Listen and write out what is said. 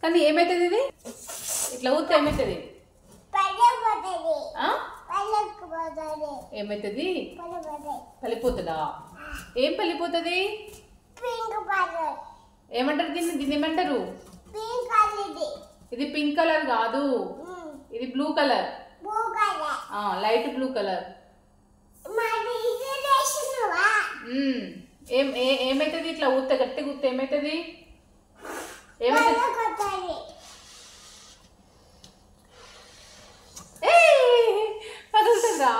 కానీ ఏమైతుంది ఇది ఇట్లా ఊతే ఏమైతుంది ఏమైతుంది పలిపోతుందా ఏం పలిపోతుంది ఏమంటారు దీన్ని ఏమంటారు ఇది పింక్ కలర్ కాదు ఇది blue colour light blue colour ఏమైతుంది ఇట్లా ఊత గట్టిగా ఊత ఏమైతుంది పదులుతుందా